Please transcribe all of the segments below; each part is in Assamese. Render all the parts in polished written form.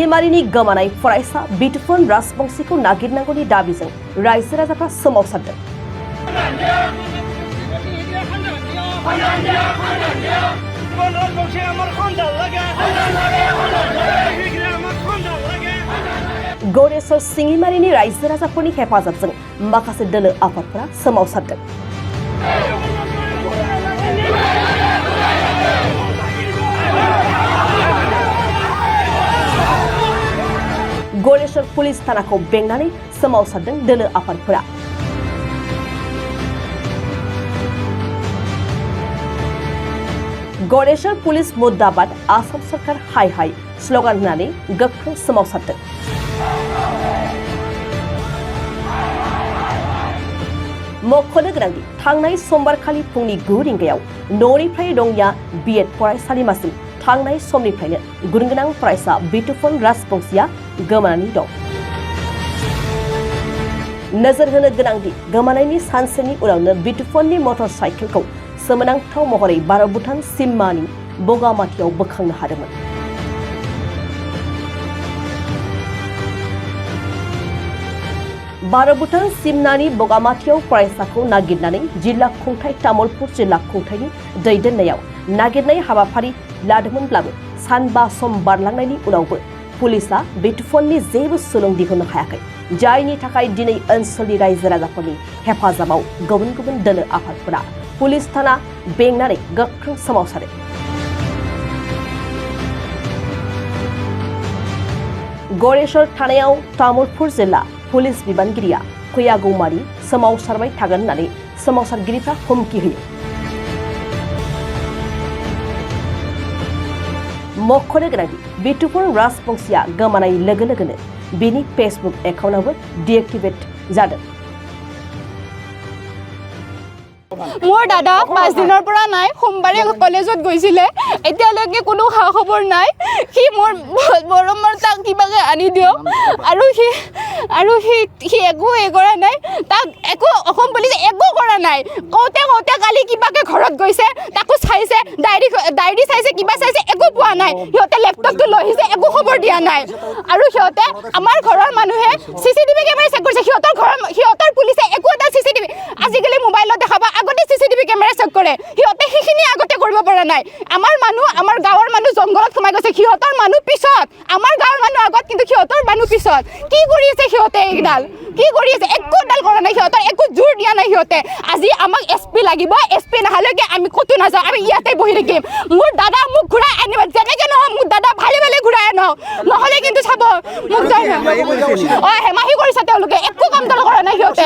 सिंगिमारिनि गोमानाय फरायसा बिटुफन राजबंसीखौ नागिरनांगौनि दाबिजों रायजो राजाफ्रा सोमावसारदों। गौरेश्वर सिंगिमारिनि रायजो राजाफोरनि हेफाजाबजों माखासे दोलो आफादफोरा सोमावसारदों। गौरेश्वर पुलिस थानाखौ बेंनानै सोमावसारदों दोलो आफादफोरा। गौरेश्वर पुलिस मुद्दाबाद आसाम सरकार हाय हाय स्लोगान होनानै गोख्रों सोमावसारदों। मख'नो गोनांदि थांनाय समबारखालि फुंनि 9 रिंगायाव न'निफ्राय रङिया बिएड फरायसालिमासिम थांनाय समनिफ्रायनो गुनगोनां फरायसा बिटुफन राजबंसीया गोमानानै दं। नोजोर होनो गोनांदि गोमानायनि सानसेनि उनावनो बिटुफननि मटर साइकेलखौ सोमोनांथाव महरै भारत भुटान सिममानि बगामाथियाव बोखांनो हादोंमोन। भारत भुटान सिमनानि बगामाथियाव फरायसाखौ नागिरनानै जिल्ला खुंथाय तामुलपुर जिल्ला खुंथायनि दैदेननायाव नागिरनाय हाबाफारि लादोंमोनब्लाबो सानबा सम बारलांनायनि उनावबो पुलिसा बिटुफननि जेबो सुलुं दिहुननो हायाखै, जायनि थाखाय दिनै ओनसोलनि रायजो राजाफोरनि हेफाजाबाव गुबुन गुबुन दोलो आफादफोरा पुलिस थाना बेंनानै गोख्रों सोमावसारो। गौरेश्वर थानायाव तामुलपुर जिल्ला पुलिस बिबानगिरिया फैयागौमानि सोमावसारबाय थागोन होननानै सोमावसारगिरिफ्रा हुमखि होयो। मख'नो गोनांदि बिटुफन राजबंसीया गोमानाय लोगो लोगोनो बिनि फेसबुक एकाउन्टआबो डिएक्टिभेट जादों। मोर दादा 5 दिনৰ পৰা নাই, সোমবাৰে কলেজত গৈছিলে, এতিয়ালৈকে কোনো খা খবৰ নাই। সি মোৰ মৰমৰ তাক কিবাকে আনি দিয়ক, আৰু সি একো কৰা নাই, তাক একো অসম পুলিচে একো কৰা নাই। কওঁতে কালি কিবাকে ঘৰত গৈছে, তাকো চাইছে, ডায়েৰী চাইছে, কিবা চাইছে, একো পোৱা নাই। সিহঁতে লেপটপটো লৈ আহিছে, একো খবৰ দিয়া নাই। আৰু সিহঁতে আমাৰ ঘৰৰ মানুহে CCTV কেমেৰা চেক কৰিছে, সিহঁতৰ পুলিচে একো এটা CCTV আজিকালি মোবাইলত দেখাবা, আগতে CCTV কেমেৰা চেক কৰে, সিহঁতে সেইখিনি আগতে কৰিব পৰা নাই। আমাৰ গাঁৱৰ মানুহ জংঘলত সোমাই গৈছে, সিহঁতৰ মানুহ পিছত, আমাৰ গাঁৱৰ মানুহ আগত, কিন্তু সিহঁতৰ মানুহ পিছত। কি কৰি আছে সিহঁতে? এইডাল কি কৰি আছে? একোডাল কৰা নাই সিহঁতৰ, একো জোৰ দিয়া নাই সিহঁতে। আজি আমাক SP লাগিব, SP নাহালৈকে আমি ক'তো নাযাওঁ, আমি ইয়াতে বহি থাকিম। মোৰ দাদা মোক ঘূৰাই আনিব, যেনেকে নহয় মোৰ দাদা ভালে ঘূৰাই আনক, নহ'লে কিন্তু চাব মোক হেমাহি কৰিছে তেওঁলোকে, একো কাম কৰা নাই সিহঁতে।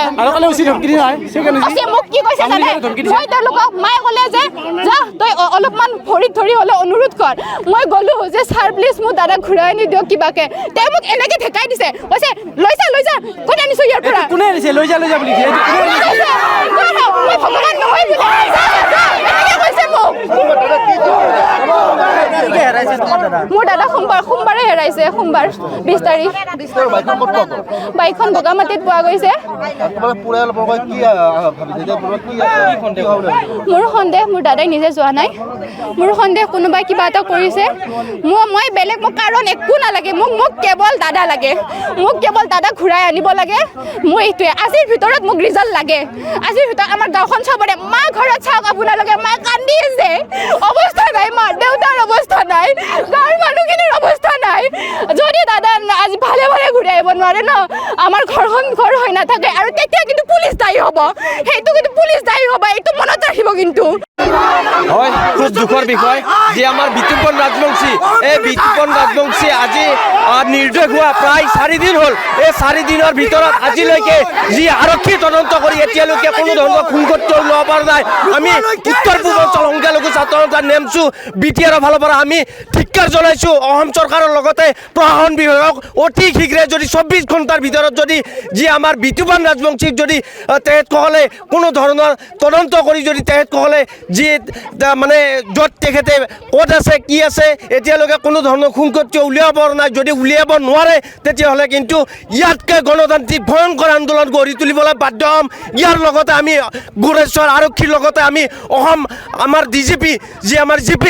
মোক কি কৈছে জানে? মই তেওঁলোকক মায়ে ক'লে যে যা তই অলপমান ভৰিত ধৰি হ'লে অনুৰোধ কৰ। মই গ'লো যে ছাৰ প্লিজ মোৰ দাদাক ঘূৰাই আনি দিয়ক কিবাকে। তেওঁ মোক এনেকে ঠেকাই দিছে, কৈছে লৈ যা ক'ত আনিছো ইয়াৰ পৰা? কোনে আনিছে? লৈ যা বুলি মই ভগৱান নহয় বুলি এনেকে কৈছে মোক। মোৰ দাদা সোমবাৰে হেৰাইছে, সোমবাৰ 20 তাৰিখ। বাইকখন বগামাটিত পোৱা গৈছে। মোৰ সন্দেহ মোৰ দাদাই নিজে যোৱা নাই, মোৰ সন্দেহ কোনোবাই কিবা এটা কৰিছে। মই বেলেগ মোক কাৰণ একো নালাগে, মোক কেৱল দাদা লাগে, মোক কেৱল দাদা ঘূৰাই আনিব লাগে। মোৰ এইটোৱে আজিৰ ভিতৰত মোক ৰিজাল্ট লাগে। আজিৰ ভিতৰত আমাৰ গাঁওখন চাবৰে, মা ঘৰত চাওক আপোনালোকে, মা কান্দি আছে, অৱস্থা নাই, মা দেউতাৰ অৱস্থা নাই, গাঁৱৰ মানুহখিনিৰ অৱস্থা নাই। যদি দাদা আজি ভালে ঘূৰাই আহিব নোৱাৰে ন, আমাৰ ঘৰখন ঘৰ হৈ নাথাকে, আৰু তেতিয়া কিন্তু পুলিচ দায়ী হ'ব, সেইটো কিন্তু পুলিচ দায়ী হ'ব, এইটো মনত ৰাখিব কিন্তু। হয়, খুব দুখৰ বিষয় যে আমাৰ বিটুপন ৰাজবংশী, এই বিটুপন ৰাজবংশী আজি নিৰ্দোষ হোৱা প্ৰায় 4 দিন হ'ল। এই 4 দিনৰ ভিতৰত আজিলৈকে যি আৰক্ষী তদন্ত কৰি এতিয়ালৈকে কোনো ধৰণৰ খুংকৰ্য ল'ব পৰা নাই। আমি উত্তৰ পূৰ্বাঞ্চল সংখ্যালঘু ছাত্ৰ সন্থাৰ নেমচু BTR-ৰ ফালৰ পৰা আমি ধিক্কাৰ জনাইছোঁ অসম চৰকাৰৰ লগতে প্ৰশাসন বিভাগক। অতি শীঘ্ৰে যদি 24 ঘণ্টাৰ ভিতৰত যদি যি আমাৰ বিটুপন ৰাজবংশীক যদি তেখেতসকলে কোনো ধৰণৰ তদন্ত কৰি যদি তেখেতসকলে যি মানে য'ত তেখেতে ক'ত আছে কি আছে এতিয়ালৈকে কোনো ধৰণৰ খুংকৰ্য উলিয়াব পৰা নাই। যদি উলিয়াব নোৱাৰে তেতিয়াহ'লে কিন্তু ইয়াতকৈ গণতান্ত্ৰিক ভয়ংকৰ আন্দোলন গঢ়ি তুলিবলৈ বাধ্য হ'ম। ইয়াৰ লগতে আমি গৌৰেশ্বৰ আৰক্ষীৰ লগতে আমি অসম আমাৰ DGP যি আমাৰ GP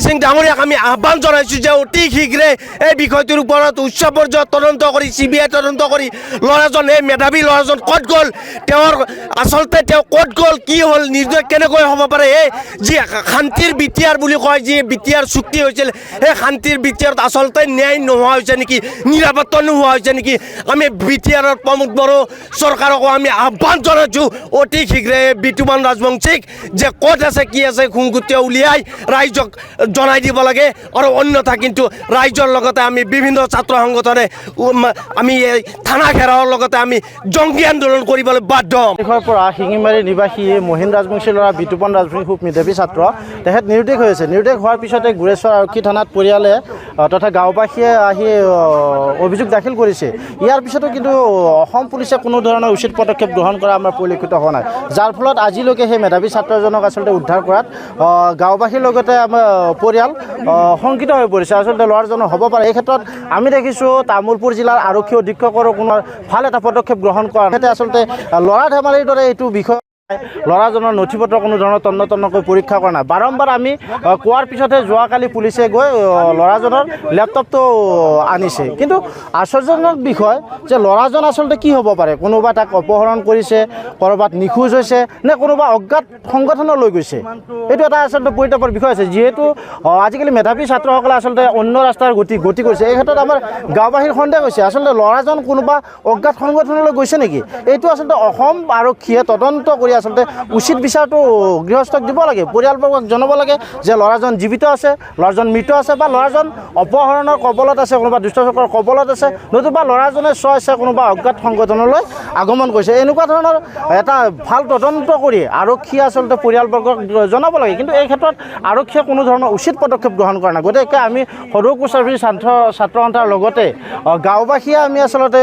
সিং ডাঙৰীয়াক আমি আহ্বান জনাইছোঁ যে অতি শীঘ্ৰে শীঘ্ৰে এই বিষয়টোৰ ওপৰত উচ্চ পৰ্যায়ত তদন্ত কৰি CBI তদন্ত কৰি ল'ৰাজন এই মেধাৱী ল'ৰাজন ক'ত গ'ল তেওঁৰ আচলতে তেওঁ ক'ত গ'ল কি হ'ল নিৰ্দয় কেনেকৈ হ'ব পাৰে এই যি শান্তিৰ বিটিআৰ বুলি কয় যি বিটিআৰ চুক্তি হৈছিল সেই শান্তিৰ বিটিআৰত আচলতে ন্যায় নোহোৱা হৈছে নেকি নিৰাপত্তা নোহোৱা হৈছে নেকি আমি বিটিআৰৰ প্ৰমোদ বড়ো চৰকাৰকো আমি আহ্বান জনাইছোঁ অতি শীঘ্ৰে বিতুপন ৰাজবংশীক যে ক'ত আছে কি আছে খুংগুটিয়া উলিয়াই ৰাইজক জনাই দিব লাগে আৰু অন্যথা কিন্তু ৰাইজৰ লগতে আমি বিভিন্ন ছাত্ৰ সংগঠনে আমি এই থানা ঘেৰাওৰ লগতে আমি জংগী আন্দোলন কৰিবলৈ বাধ্য হ'ম দেশৰ পৰা শিঙিমাৰী নিবাসী মহিন ৰাজবংশীৰ ল'ৰা বিতুপন ৰাজবংশী খুব মেধাৱী ছাত্ৰ তেখেত নিৰুদ্দেশ হৈছে নিৰুদ্দেশ হোৱাৰ পিছতে গুৰেশ্বৰ আৰক্ষী থানাত পৰিয়ালে তথা গাঁওবাসীয়ে আহি অভিযোগ দাখিল কৰিছে ইয়াৰ পিছতো কিন্তু অসম পুলিচে কোনো ধৰণৰ উচিত পদক্ষেপ গ্ৰহণ কৰা আমাৰ পৰিলক্ষিত হোৱা নাই যাৰ ফলত আজিলৈকে সেই মেধাৱী ছাত্ৰজনক আচলতে উদ্ধাৰ কৰাত গাঁওবাসীৰ লগতে আমাৰ পৰিয়াল শংকিত হৈ পৰিছে আচলতে ল'ৰাজনৰ হ'ব পাৰে এই ক্ষেত্ৰত আমি দেখিছোঁ তামোলপুৰ জিলাৰ আৰক্ষী অধীক্ষকৰো কোনো ভাল এটা পদক্ষেপ গ্ৰহণ কৰা নাই আচলতে ল'ৰা ধেমালিৰ দৰে এইটো বিষয় ল'ৰাজনৰ নথি পত্ৰ কোনো ধৰণৰ তন্নকৈ পৰীক্ষা কৰা নাই বাৰম্বাৰ আমি কোৱাৰ পিছতহে যোৱাকালি পুলিচে গৈ ল'ৰাজনৰ লেপটপটো আনিছে কিন্তু আশ্চৰ্যজনক বিষয় যে ল'ৰাজন আচলতে কি হ'ব পাৰে কোনোবা তাক অপহৰণ কৰিছে ক'ৰবাত নিখোজ হৈছে নে কোনোবা অজ্ঞাত সংগঠনৰ লৈ গৈছে এইটো এটা আচলতে পৰিতাপৰ বিষয় আছে যিহেতু আজিকালি মেধাৱী ছাত্ৰসকলে আচলতে অন্য ৰাস্তাৰ গতি কৰিছে এই ক্ষেত্ৰত আমাৰ গাঁওবাসীৰ সন্দেহ হৈছে আচলতে ল'ৰাজন কোনোবা অজ্ঞাত সংগঠনলৈ গৈছে নেকি এইটো আচলতে অসম আৰক্ষীয়ে তদন্ত কৰি আচলতে উচিত বিচাৰটো গৃহস্থক দিব লাগে পৰিয়ালবৰ্গক জনাব লাগে যে ল'ৰাজন জীৱিত আছে ল'ৰাজন মৃত আছে বা ল'ৰাজন অপহৰণৰ কবলত আছে কোনোবা দুষ্টচক্ৰৰ কবলত আছে নতুবা ল'ৰাজনে স্বইচ্ছা কোনোবা অজ্ঞাত সংগঠনলৈ আগমন কৰিছে এনেকুৱা ধৰণৰ এটা ভাল তদন্ত কৰি আৰক্ষীয়ে আচলতে পৰিয়ালবৰ্গক জনাব লাগে কিন্তু এই ক্ষেত্ৰত আৰক্ষীয়ে কোনো ধৰণৰ উচিত পদক্ষেপ গ্ৰহণ কৰা নাই গতিকে আমি সদৌ কোচাবিৰ ছাত্ৰ সন্থাৰ লগতে গাঁওবাসীয়ে আমি আচলতে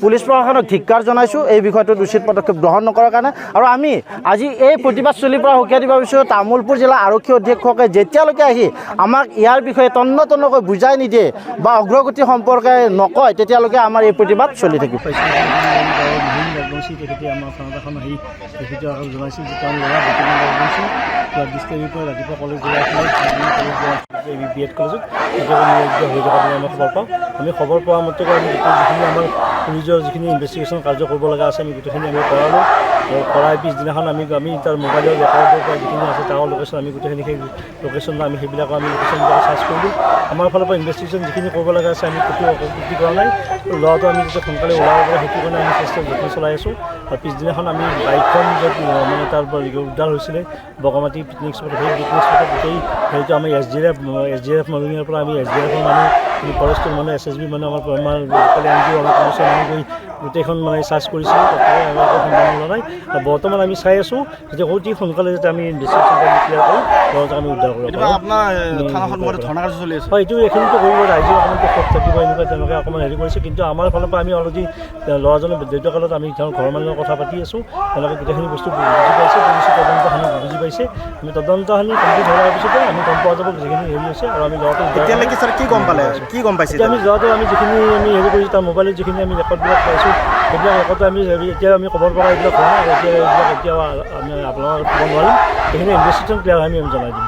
পুলিচ প্ৰশাসনক ধিক্কাৰ জনাইছোঁ এই বিষয়টোত উচিত পদক্ষেপ গ্ৰহণ নকৰাৰ কাৰণে আৰু আমি আজি এই প্ৰতিবাদস্থলীৰ পৰা সকীয়াই দিব বিচাৰোঁ তামোলপুৰ জিলা আৰক্ষী অধীক্ষকে যেতিয়ালৈকে আহি আমাক ইয়াৰ বিষয়ে তন্নকৈ বুজাই নিদিয়ে বা অগ্ৰগতি সম্পৰ্কে নকয় তেতিয়ালৈকে আমাৰ এই প্ৰতিবাদ চলি থাকিব তেখেতে আমাৰ থানাখন আহি তেখেতে জনাইছিল যে তেওঁ ল'ৰা বিতুপন ৰাজবংশী ৰাতিপুৱা কলেজ গৈ BEd কলেজত কেতিয়াবা নিয়োজিত হৈ থকা বুলি আমি খবৰ পাওঁ আমি খবৰ পোৱা মতে আমি যিখিনি আমাৰ পুলিচৰ যিখিনি ইনভেষ্টিগেশ্যন কাৰ্য কৰিব লগা আছে আমি গোটেইখিনি আমি কৰালোঁ আৰু কৰাৰ পিছদিনাখন আমি তাৰ মোবাইলৰ ৰেকৰ্ডৰ পৰা যিখিনি আছে তাৰ লোকেশ্যন আমি গোটেইখিনি সেই লোকেশ্যন আমি সেইবিলাকো আমি লোকেশ্যনবিলাক চাৰ্চ কৰিলোঁ আমাৰ ফালৰ পৰা ইনভেষ্টিগেশ্যন যিখিনি কৰিব লগা আছে আমি ক'তো অগ্ৰগতি কৰা নাই ল'ৰাটো আমি যাতে সোনকালে ওলাব পাৰে সেইটো কাৰণে আমি চেষ্টা যত্ন চলাই আছোঁ আৰু পিছদিনাখন আমি বাইকখন য'ত মানে তাৰ উদ্ধাৰ হৈছিলে বগামাটি পিকনিক স্পট সেই পিকনিক স্পটত গোটেই সেইটো আমি SDF মৰিগাঁৱৰ পৰা আমি SDFৰ মানুহ ফৰেষ্টৰ মানুহ SSB মানুহ আমাৰ NGO আমাৰ পুলিচৰ মানুহ গৈ গোটেইখন মানে চাৰ্চ কৰিছিলোঁ তাতে আমাৰ একো সন্ধান লোৱা নাই আৰু বৰ্তমান আমি চাই আছোঁ যে অতি সোনকালে যাতে আমি ইনভেষ্টিগেশ্যন ক্লিয়াৰ কৰি ল'ৰাটোক আমি উদ্ধাৰ কৰিব পাৰোঁ হয় এইটো এইখিনিতো কৰিব ৰাইজে অকণমান ক্ষোভ থাকিব এনেকুৱা তেওঁলোকে অকণমান হেৰি কৰিছে কিন্তু আমাৰ ফালৰ পৰা আমি অলৰেডি ল'ৰাজনৰ দেউতাকালত আমি তেওঁৰ ঘৰৰ মানুহৰ কথা পাতি আছোঁ তেওঁলোকে গোটেইখিনি বস্তু বুজি পাইছে পুলিচে তদন্তখিনি বুজি পাইছে আমি তদন্তখিনি কমপ্লিট হোৱাৰ পিছতে আমি গম পোৱা যাব যিখিনি হেৰি হৈছে আৰু আমি ল'ৰাটো এতিয়ালৈকে ছাৰ কি গম পাইছে আমি ল'ৰাটো আমি যিখিনি আমি হেৰি কৰিছোঁ তাৰ মোবাইলত যিখিনি আমি ৰেকৰ্ডবিলাক পাইছোঁ সেইবিলাক ৰেকৰ্ডটো আমি এতিয়া আমি খবৰ পৰা এইবিলাক হোৱা নাই এতিয়া আমি আপোনালোকক ক'ব নোৱাৰিম সেইখিনি ইনভেষ্টিগেশ্যন ক্লিয়াৰ আমি জনাই দিম